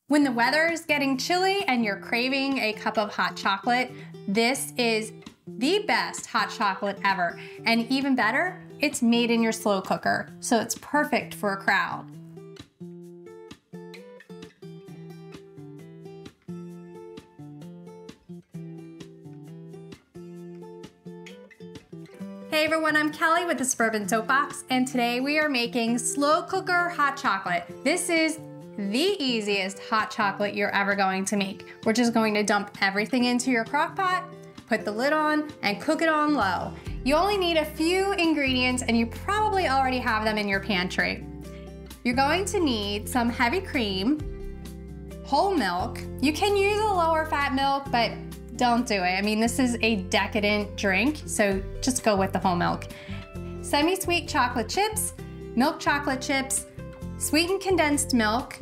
When the weather is getting chilly and you're craving a cup of hot chocolate, this is the best hot chocolate ever. And even better, it's made in your slow cooker, so it's perfect for a crowd. Hey everyone, I'm Kelly with the Suburban Soapbox, and today we are making slow cooker hot chocolate. This is the easiest hot chocolate you're ever going to make. We're just going to dump everything into your crock pot, put the lid on, and cook it on low. You only need a few ingredients, and you probably already have them in your pantry. You're going to need some heavy cream, whole milk. You can use a lower fat milk, but don't do it. I mean, this is a decadent drink, so just go with the whole milk. Semi-sweet chocolate chips, milk chocolate chips, sweetened condensed milk,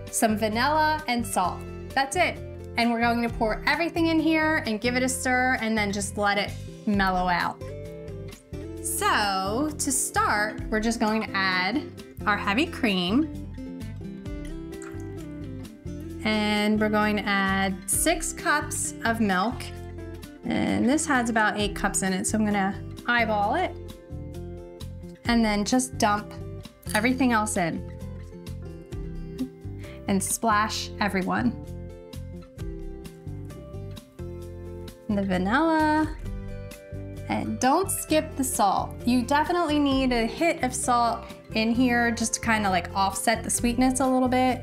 some vanilla, and salt. That's it. And we're going to pour everything in here and give it a stir and then just let it mellow out. So to start, we're just going to add our heavy cream. And we're going to add 6 cups of milk. And this has about 8 cups in it, so I'm gonna eyeball it. And then just dump everything else in and splash everyone. And the vanilla, and don't skip the salt. You definitely need a hit of salt in here just to kind of like offset the sweetness a little bit.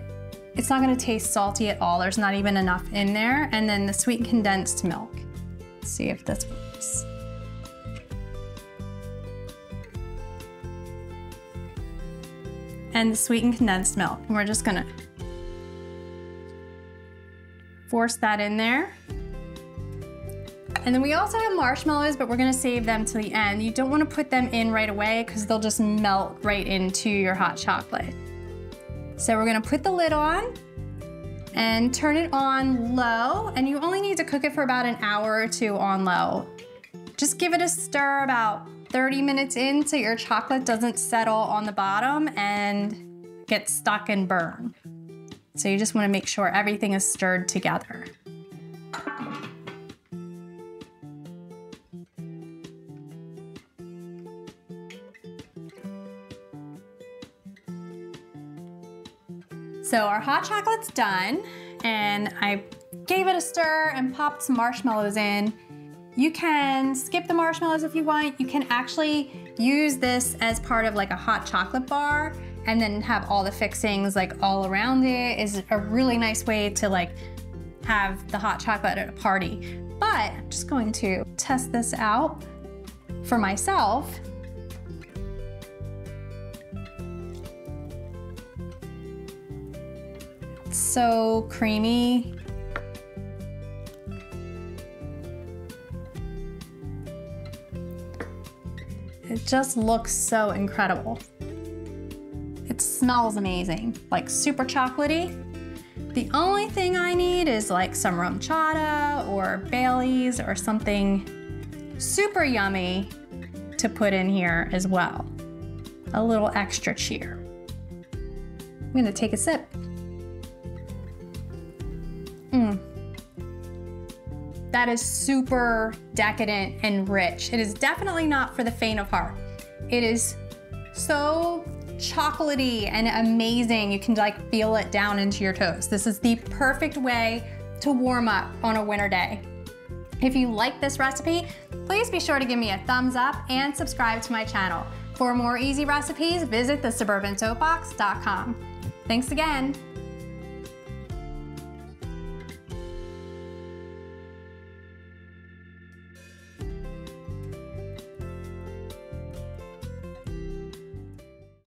It's not gonna taste salty at all. There's not even enough in there. And then the sweetened condensed milk. Let's see if this works. And the sweetened condensed milk. And we're just gonna force that in there. And then we also have marshmallows, but we're gonna save them to the end. You don't wanna put them in right away because they'll just melt right into your hot chocolate. So we're gonna put the lid on and turn it on low, and you only need to cook it for about an hour or 2 on low. Just give it a stir about 30 minutes in so your chocolate doesn't settle on the bottom and get stuck and burn. So you just wanna make sure everything is stirred together. So our hot chocolate's done, and I gave it a stir and popped some marshmallows in. You can skip the marshmallows if you want. You can actually use this as part of like a hot chocolate bar and then have all the fixings like all around it. Is a really nice way to like have the hot chocolate at a party. But I'm just going to test this out for myself. So creamy. It just looks so incredible. It smells amazing, like super chocolatey. The only thing I need is like some rum chata or Bailey's or something super yummy to put in here as well. A little extra cheer. I'm gonna take a sip. That is super decadent and rich. It is definitely not for the faint of heart. It is so chocolatey and amazing. You can like feel it down into your toes. This is the perfect way to warm up on a winter day. If you like this recipe, please be sure to give me a thumbs up and subscribe to my channel. For more easy recipes, visit thesuburbansoapbox.com. Thanks again.